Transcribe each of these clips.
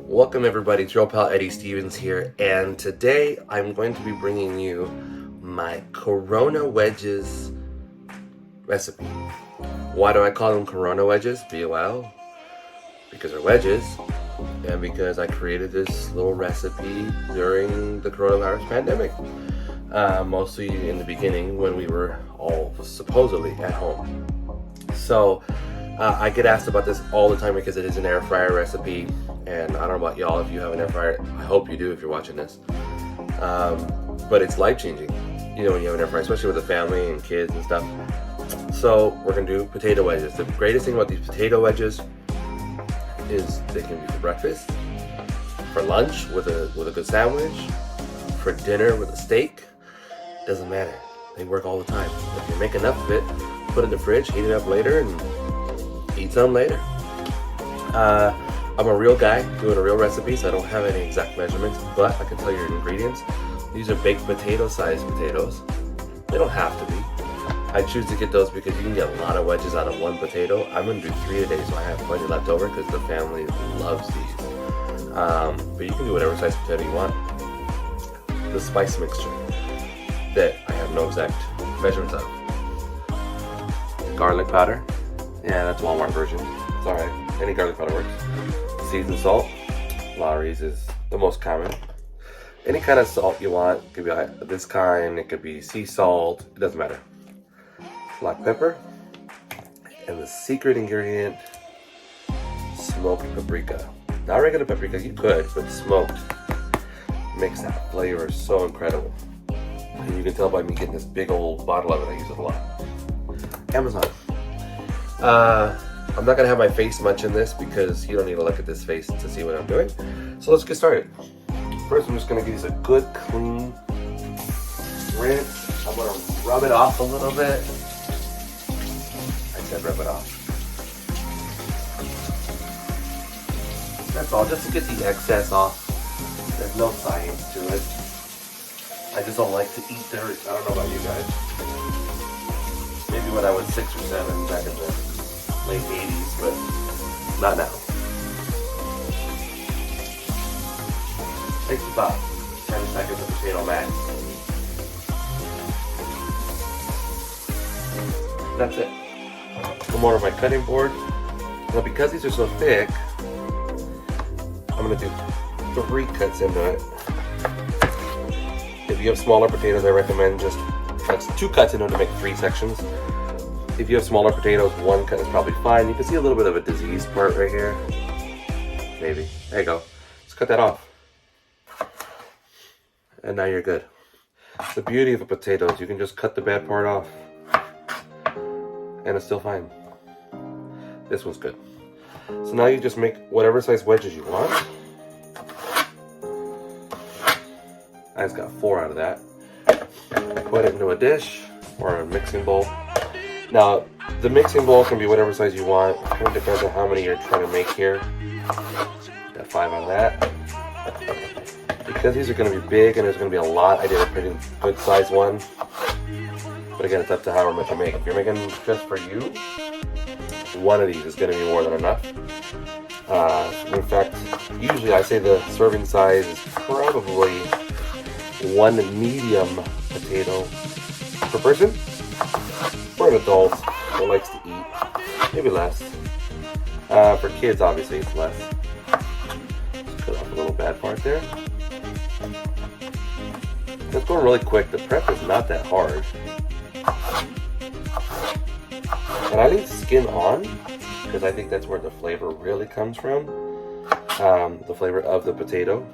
Welcome everybody, it's your old pal Eddie Stevens here, and today I'm going to be bringing you my Corona Wedges recipe. Why do I call them Corona Wedges? Well, because they're wedges, and because I created this little recipe during the coronavirus pandemic. Mostly in the beginning when we were all supposedly at home. So I get asked about this all the time because it is an air fryer recipe. And I don't know about y'all if you have an air fryer. I hope you do if you're watching this. But it's life-changing, you know, when you have an air fryer, especially with a family and kids and stuff. So we're gonna do potato wedges. The greatest thing about these potato wedges is they can be for breakfast, for lunch with a good sandwich, for dinner with a steak. Doesn't matter. They work all the time. If you make enough of it, put it in the fridge, heat it up later, and eat some later. I'm a real guy doing a real recipe, so I don't have any exact measurements, but I can tell you your ingredients. These are baked potato sized potatoes. They don't have to be. I choose to get those because you can get a lot of wedges out of one potato. I'm gonna do 3 today, so I have plenty left over because the family loves these. But you can do whatever size potato you want. The spice mixture that I have no exact measurements of. Garlic powder. Yeah, that's Walmart version. It's alright. Any garlic powder works. Seasoned salt. Lawry's is the most common. Any kind of salt you want. It could be this kind. It could be sea salt. It doesn't matter. Black pepper. And the secret ingredient, smoked paprika. Not regular paprika. You could, but smoked makes that flavor so incredible. And you can tell by me getting this big old bottle of it. I use it a lot. Amazon. I'm not gonna have my face much in this because you don't need to look at this face to see what I'm doing. So let's get started. First, I'm just gonna give this a good clean rinse. I'm gonna rub it off a little bit. I said rub it off. That's all, just to get the excess off. There's no science to it. I just don't like to eat dirt. I don't know about you guys. Maybe when I was 6 or 7 back in the late 80s, but not now. Takes about 10 seconds of potato mash. That's it. Come over to my cutting board. Now because these are so thick, I'm gonna do 3 cuts into it. If you have smaller potatoes, I recommend just 2 cuts into it to make 3 sections. If you have smaller potatoes, 1 cut is probably fine. You can see a little bit of a diseased part right here. Maybe. There you go. Just cut that off. And now you're good. The beauty of a potato is you can just cut the bad part off. And it's still fine. This one's good. So now you just make whatever size wedges you want. I just got 4 out of that. Put it into a dish or a mixing bowl. Now, the mixing bowl can be whatever size you want. It kind of depends on how many you're trying to make here. Got 5 out of that. Because these are going to be big and there's going to be a lot, I did a pretty good size one. But again, it's up to however much you make. If you're making just for you, 1 of these is going to be more than enough. In fact, usually I say the serving size is probably 1 medium potato per person. For an adult who likes to eat, maybe less. For kids, obviously, it's less. Just cut off a little bad part there. It's going really quick. The prep is not that hard. And I leave the skin on because I think that's where the flavor really comes from. The flavor of the potato.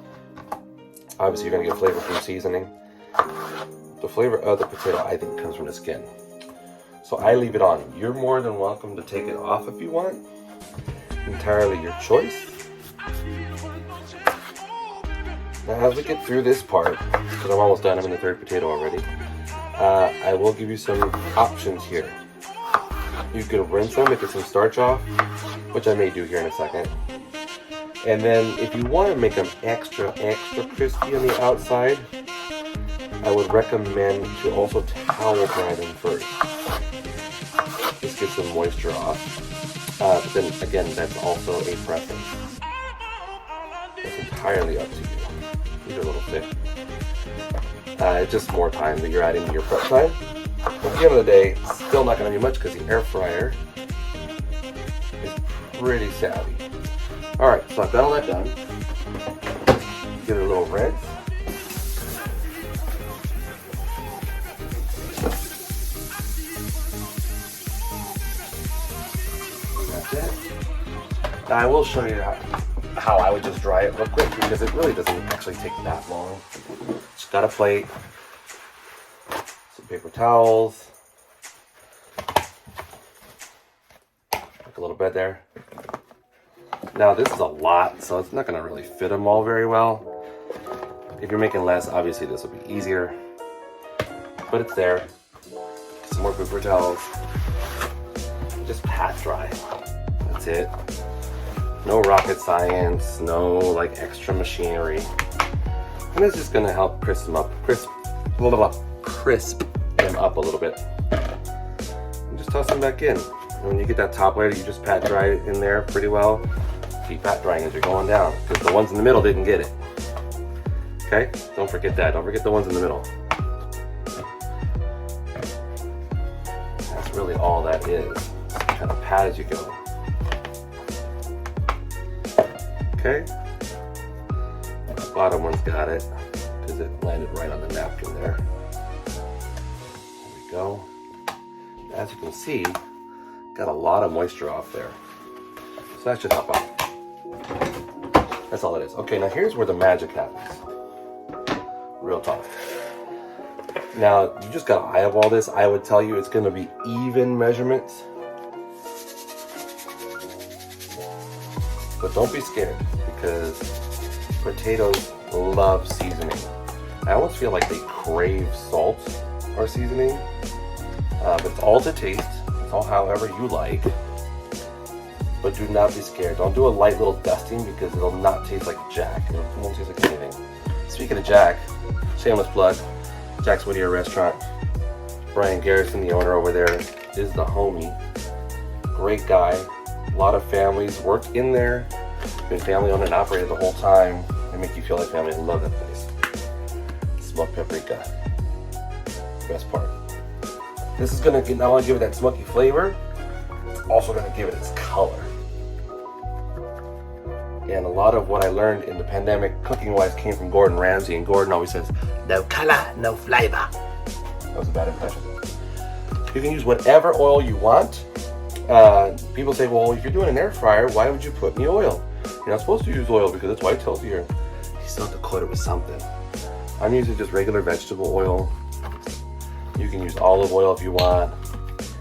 Obviously, you're going to get flavor from seasoning. The flavor of the potato, I think, comes from the skin. So I leave it on. You're more than welcome to take it off if you want. Entirely your choice. Now as we get through this part, because I'm almost done, I'm in the 3rd potato already, I will give you some options here. You can rinse them to get some starch off, which I may do here in a second. And then if you want to make them extra crispy on the outside, I would recommend to also towel dry them first. Just get some moisture off. But then again, that's also a preference. entirely up to you. These are a little thick. It's just more time that you're adding to your prep time. But at the end of the day, it's still not going to be much because the air fryer is pretty savvy. Alright, so I've got all that done. Give it a little rinse. That's it. Now I will show you how I would just dry it real quick because it really doesn't actually take that long. Just got a plate, some paper towels, like a little bed there. Now this is a lot, so it's not going to really fit them all very well. If you're making less, obviously this will be easier, but it's there. Some more paper towels. Just pat dry. That's it. No rocket science, no like extra machinery. And it's just going to help crisp them up a little bit. And just toss them back in. When you get that top layer, you just pat dry it in there pretty well. Keep pat drying as you're going down, because the ones in the middle didn't get it. Okay? Don't forget that. Don't forget the ones in the middle. That's really all that is. Just kind of pat as you go. Okay? The bottom one's got it, because it landed right on the napkin there. There we go. As you can see, got a lot of moisture off there. So that should help out. That's all it is. Okay, now here's where the magic happens. Real talk. Now, you just gotta eyeball this. I would tell you it's gonna be even measurements. But don't be scared, because potatoes love seasoning. I almost feel like they crave salt or seasoning. But it's all to taste. It's all however you like. But do not be scared. Don't do a light little dusting because it'll not taste like Jack. It won't taste like anything. Speaking of Jack, shameless plug, Jack's Whittier Restaurant. Brian Garrison, the owner over there, is the homie. Great guy. A lot of families work in there. Been family owned and operated the whole time. They make you feel like family. I love that place. Smoked paprika. Best part. This is going to not only give it that smoky flavor, it's also going to give it its color. And a lot of what I learned in the pandemic cooking-wise came from Gordon Ramsay, and Gordon always says, no color, no flavor. That was a bad impression. You can use whatever oil you want. People say, well, if you're doing an air fryer, why would you put any oil? You're not supposed to use oil because it's white toast here. You still have to coat it with something. I'm using just regular vegetable oil. You can use olive oil if you want.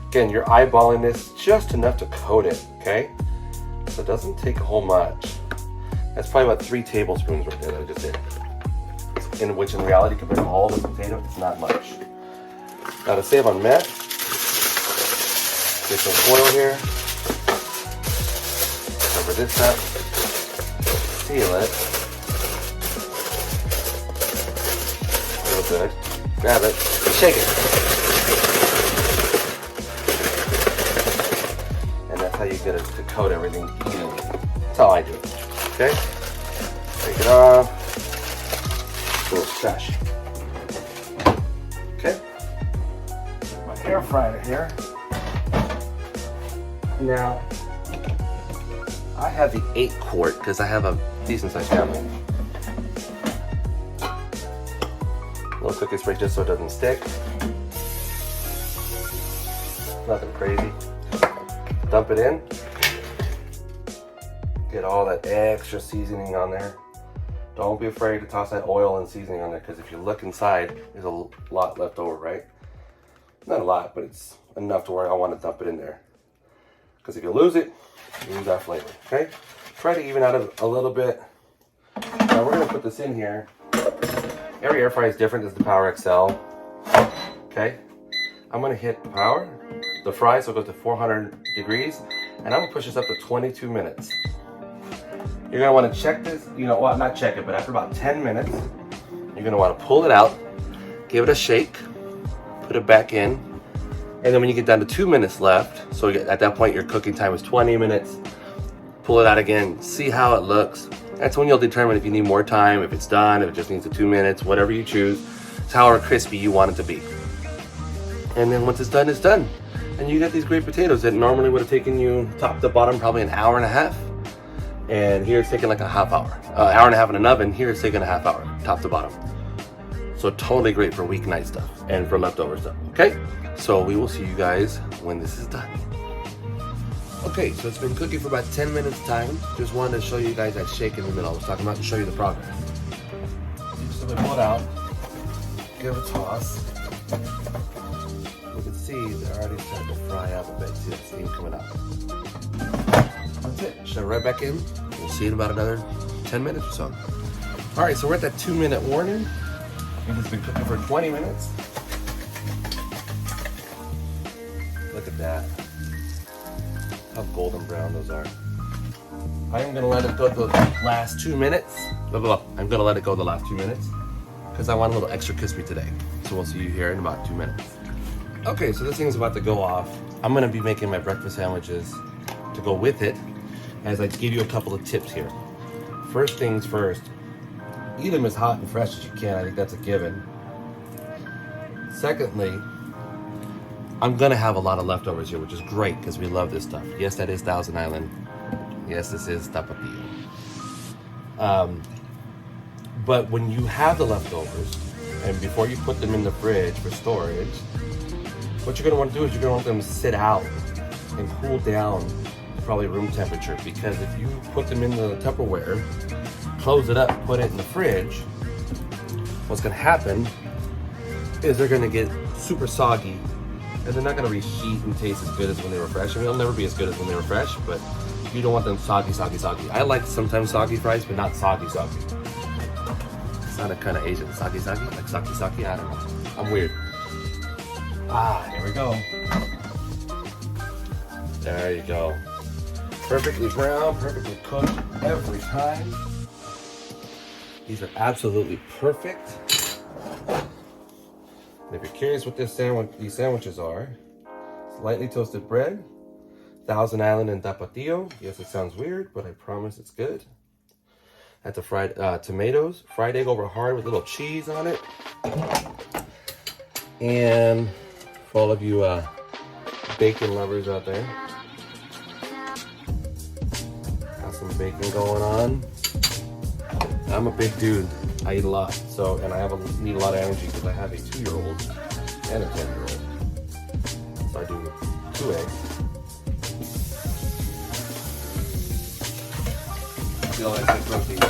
Again, you're eyeballing this just enough to coat it, okay? So it doesn't take a whole much. That's probably about 3 tablespoons right there that I just did. In which, in reality, compared to all the potato, it's not much. Now to save on mess, get some foil here. Cover this up. Seal it. Real good. Grab it. Shake it. And that's how you get it to coat everything evenly. That's how I do it. Okay? Take it off. A little shush. Okay? My air fryer here. Now, I have the 8-quart because I have a decent sized family. A little cooking spray just so it doesn't stick. Nothing crazy. Dump it in. Get all that extra seasoning on there. Don't be afraid to toss that oil and seasoning on there, because if you look inside, there's a lot left over, right? Not a lot, but it's enough to where I want to dump it in there. Because if you lose it, you lose that flavor, okay? Try to even out a little bit. Now we're going to put this in here. Every air fryer is different. This is the Power XL, okay? I'm going to hit the fry, so it goes to 400 degrees, and I'm going to push this up to 22 minutes. You're going to want to check this, well, not check it, but after about 10 minutes, you're going to want to pull it out, give it a shake, put it back in, and then when you get down to 2 minutes left, so at that point your cooking time is 20 minutes, pull it out again, see how it looks. That's when you'll determine if you need more time, if it's done, if it just needs 2 minutes, whatever you choose. It's however crispy you want it to be. And then once it's done, it's done. And you get these great potatoes that normally would have taken you top to bottom probably an hour and a half. And here it's taking like a half hour. Hour and a half in an oven, here it's taking a half hour, top to bottom. So totally great for weeknight stuff and for leftover stuff, okay? So we will see you guys when this is done. Okay, so it's been cooking for about 10 minutes time. Just wanted to show you guys that shake in the middle I was talking about to show you the progress. So we pull it out, give it a toss. You can see they're already starting to fry up a bit. See that steam coming out. That's it. Shove it right back in. We'll see in about another 10 minutes or so. All right, so we're at that 2-minute warning. And it's been cooking for 20 minutes. Look at that. How golden brown those are. I am gonna let it go the last 2 minutes. I'm gonna let it go the last 2 minutes because I want a little extra crispy today. So we'll see you here in about 2 minutes. Okay, so this thing's about to go off. I'm gonna be making my breakfast sandwiches to go with it as I give you a couple of tips here. First things first, eat them as hot and fresh as you can. I think that's a given. Secondly, I'm gonna have a lot of leftovers here, which is great because we love this stuff. Yes, that is Thousand Island. Yes, this is tapatio. But when you have the leftovers, and before you put them in the fridge for storage, what you're gonna want to do is you're gonna want them to sit out and cool down to probably room temperature. Because if you put them in the Tupperware, close it up, put it in the fridge, what's gonna happen is they're gonna get super soggy and they're not gonna reheat and taste as good as when they were fresh. I mean, they'll never be as good as when they were fresh, but you don't want them soggy. I like sometimes soggy fries, but not soggy. It's not a kind of Asian. Soggy, like saki, I don't know. I'm weird. Here we go. There you go. Perfectly brown, perfectly cooked every time. These are absolutely perfect. And if you're curious what these sandwiches are, lightly toasted bread, Thousand Island and tapatio. Yes, it sounds weird, but I promise it's good. That's a fried tomatoes, fried egg over hard with little cheese on it. And for all of you bacon lovers out there, got some bacon going on. I'm a big dude. I eat a lot, and I need a lot of energy because I have a 2-year-old and a 10-year-old. So I do 2 eggs. Still has some protein.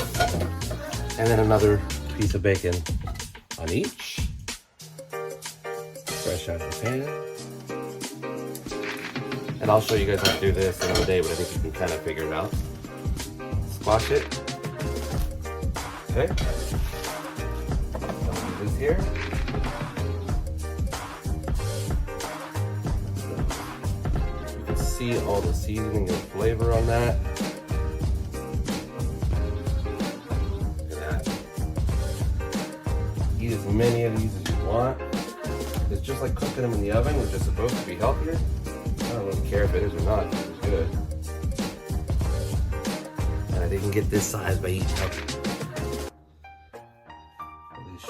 And then another piece of bacon on each. Fresh out of the pan. And I'll show you guys how to do this another day, but I think you can kind of figure it out. Squash it. Okay. I'll do this here. You can see all the seasoning and flavor on that. Look at that. Eat as many of these as you want. It's just like cooking them in the oven, which is supposed to be healthier. I don't really care if it is or not, it's good. And I didn't get this size by eating them.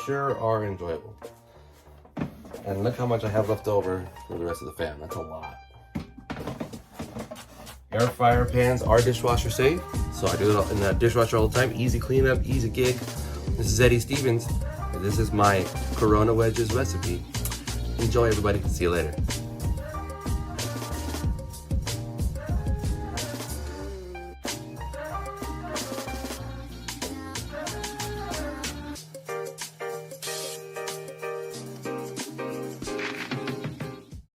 Sure are enjoyable. And look how much I have left over for the rest of the fam. That's a lot. Air fryer pans are dishwasher safe, so I do it in the dishwasher all the time. Easy cleanup, easy gig. This is Eddie Stevens, and this is my Corona Wedges recipe. Enjoy, everybody. See you later.